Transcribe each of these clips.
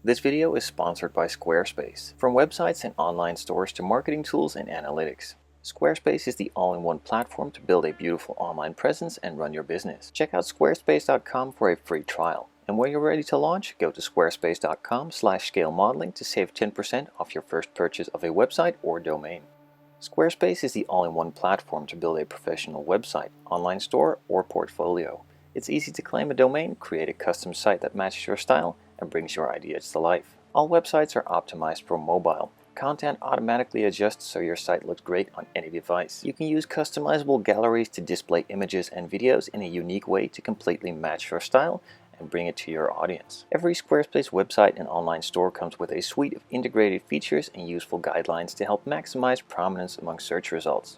This video is sponsored by Squarespace. From websites and online stores to marketing tools and analytics, Squarespace is the all-in-one platform to build a beautiful online presence and run your business. Check out squarespace.com for a free trial. And when you're ready to launch, go to squarespace.com/scalemodeling to save 10% off your first purchase of a website or domain. Squarespace is the all-in-one platform to build a professional website, online store, or portfolio. It's easy to claim a domain, create a custom site that matches your style, and brings your ideas to life. All websites are optimized for mobile. Content automatically adjusts so your site looks great on any device. You can use customizable galleries to display images and videos in a unique way to completely match your style and bring it to your audience. Every Squarespace website and online store comes with a suite of integrated features and useful guidelines to help maximize prominence among search results.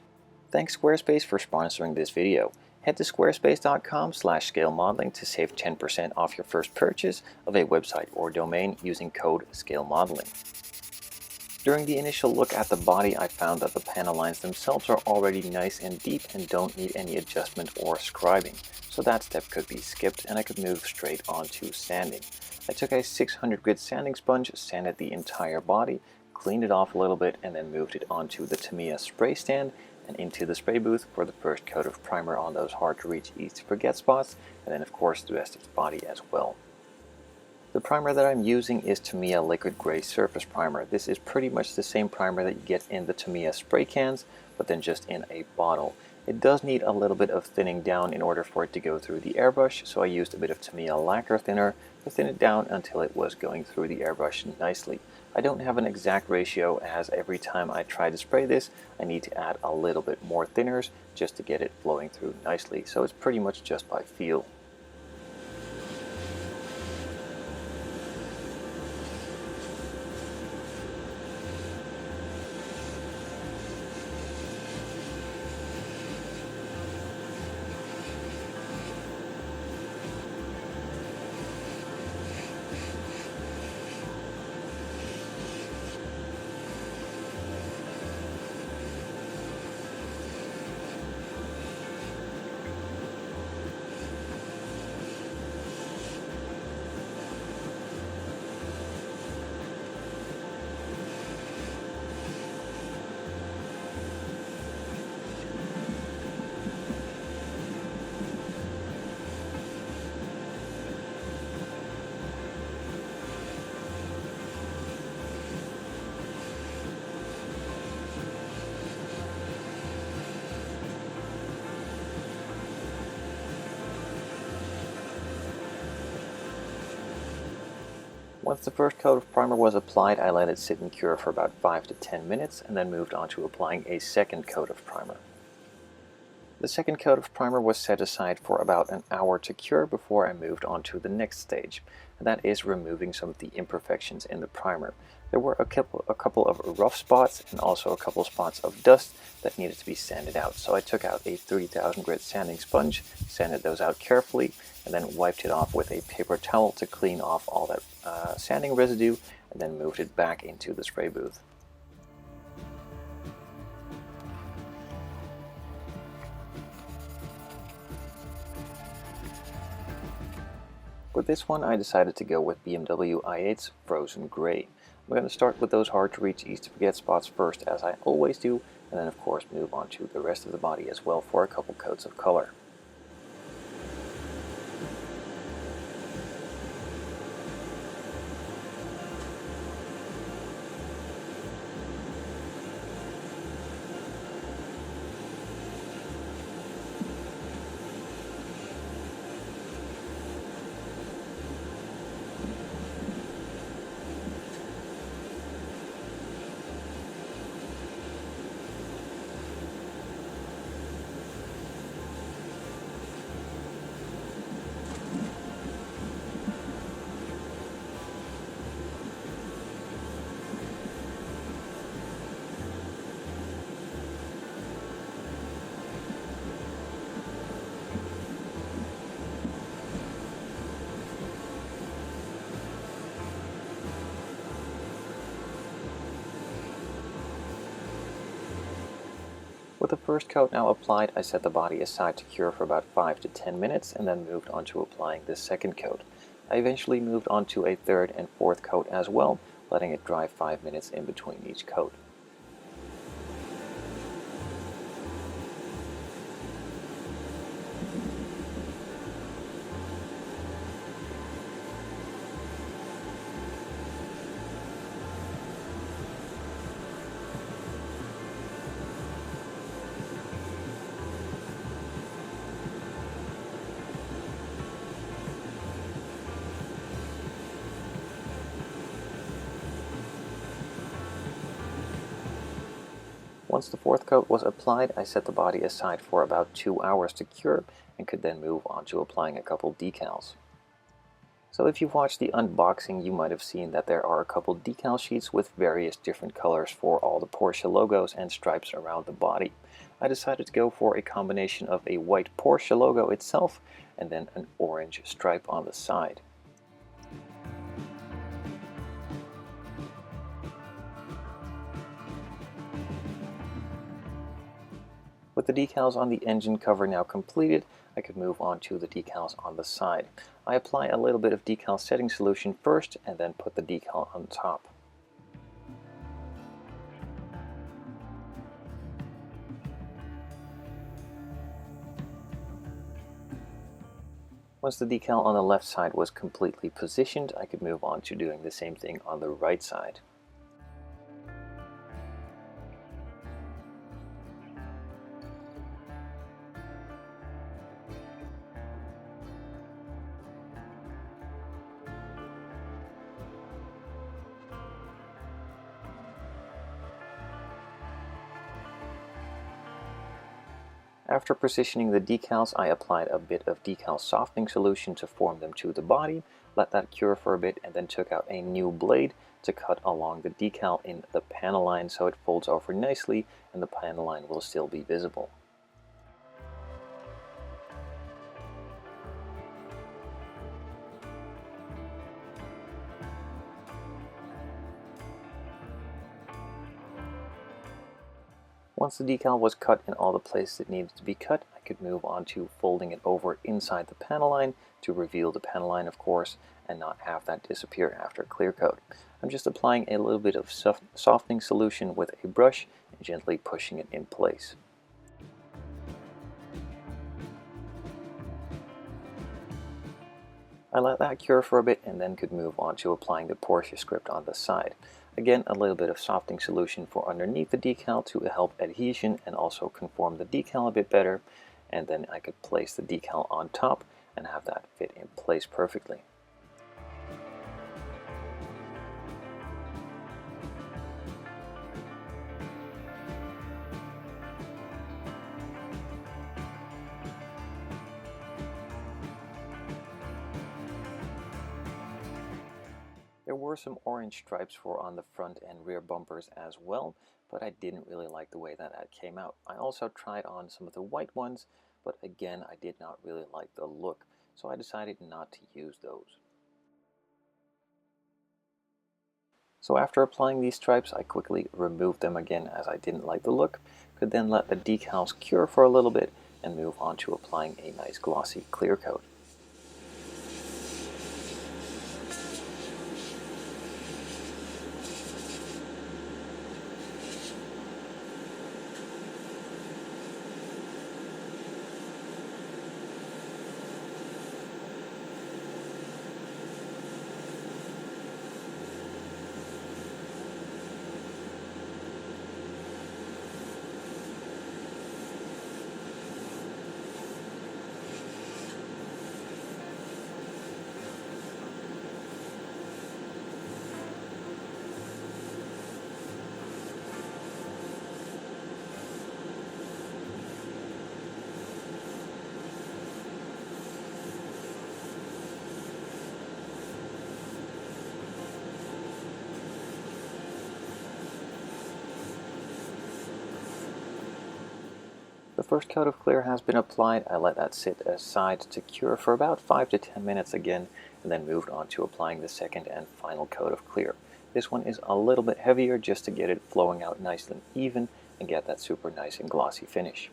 Thanks Squarespace for sponsoring this video. Head to squarespace.com/scalemodeling to save 10% off your first purchase of a website or domain using code SCALEMODELING. During the initial look at the body, I found that the panel lines themselves are already nice and deep and don't need any adjustment or scribing, so that step could be skipped and I could move straight on to sanding. I took a 600 grit sanding sponge, sanded the entire body, cleaned it off a little bit, and then moved it onto the Tamiya spray stand and into the spray booth for the first coat of primer on those hard to reach, easy to forget spots, and then of course the rest of the body as well. The primer that I'm using is Tamiya Liquid Gray Surface Primer. This is pretty much the same primer that you get in the Tamiya spray cans, but then just in a bottle. It does need a little bit of thinning down in order for it to go through the airbrush, so I used a bit of Tamiya lacquer thinner to thin it down until it was going through the airbrush nicely. I don't have an exact ratio, as every time I try to spray this, I need to add a little bit more thinners just to get it flowing through nicely, so it's pretty much just by feel. Once the first coat of primer was applied, I let it sit and cure for about 5 to 10 minutes and then moved on to applying a second coat of primer. The second coat of primer was set aside for about an hour to cure before I moved on to the next stage, and that is removing some of the imperfections in the primer. There were a couple of rough spots and also a couple spots of dust that needed to be sanded out. So I took out a 3000 grit sanding sponge, sanded those out carefully, and then wiped it off with a paper towel to clean off all that sanding residue, and then moved it back into the spray booth. With this one, I decided to go with BMW i8's Frozen Gray. I'm going to start with those hard to reach, easy to forget spots first, as I always do, and then of course move on to the rest of the body as well for a couple coats of color. With the first coat now applied, I set the body aside to cure for about 5 to 10 minutes and then moved on to applying the second coat. I eventually moved on to a third and fourth coat as well, letting it dry 5 minutes in between each coat. Once the fourth coat was applied, I set the body aside for about 2 hours to cure and could then move on to applying a couple decals. So if you've watched the unboxing, you might have seen that there are a couple decal sheets with various different colors for all the Porsche logos and stripes around the body. I decided to go for a combination of a white Porsche logo itself and then an orange stripe on the side. With the decals on the engine cover now completed, I could move on to the decals on the side. I apply a little bit of decal setting solution first and then put the decal on top. Once the decal on the left side was completely positioned, I could move on to doing the same thing on the right side. After positioning the decals, I applied a bit of decal softening solution to form them to the body, let that cure for a bit, and then took out a new blade to cut along the decal in the Panelline so it folds over nicely and the Panelline will still be visible. Once the decal was cut in all the places it needed to be cut, I could move on to folding it over inside the Panelline to reveal the Panelline, of course, and not have that disappear after clear coat. I'm just applying a little bit of softening solution with a brush and gently pushing it in place. I let that cure for a bit and then could move on to applying the Porsche script on the side. Again, a little bit of softening solution for underneath the decal to help adhesion and also conform the decal a bit better, and then I could place the decal on top and have that fit in place perfectly. There were some orange stripes for on the front and rear bumpers as well, but I didn't really like the way that came out. I also tried on some of the white ones, but again, I did not really like the look, so I decided not to use those. So after applying these stripes, I quickly removed them again as I didn't like the look, could then let the decals cure for a little bit and move on to applying a nice glossy clear coat. The first coat of clear has been applied. I let that sit aside to cure for about 5 to 10 minutes again, and then moved on to applying the second and final coat of clear. This one is a little bit heavier just to get it flowing out nice and even and get that super nice and glossy finish.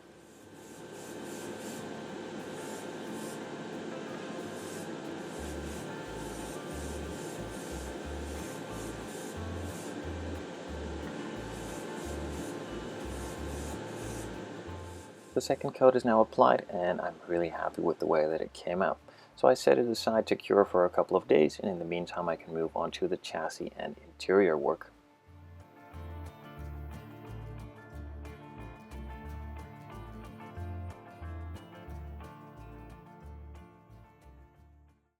The second coat is now applied, and I'm really happy with the way that it came out. So I set it aside to cure for a couple of days, and in the meantime I can move on to the chassis and interior work.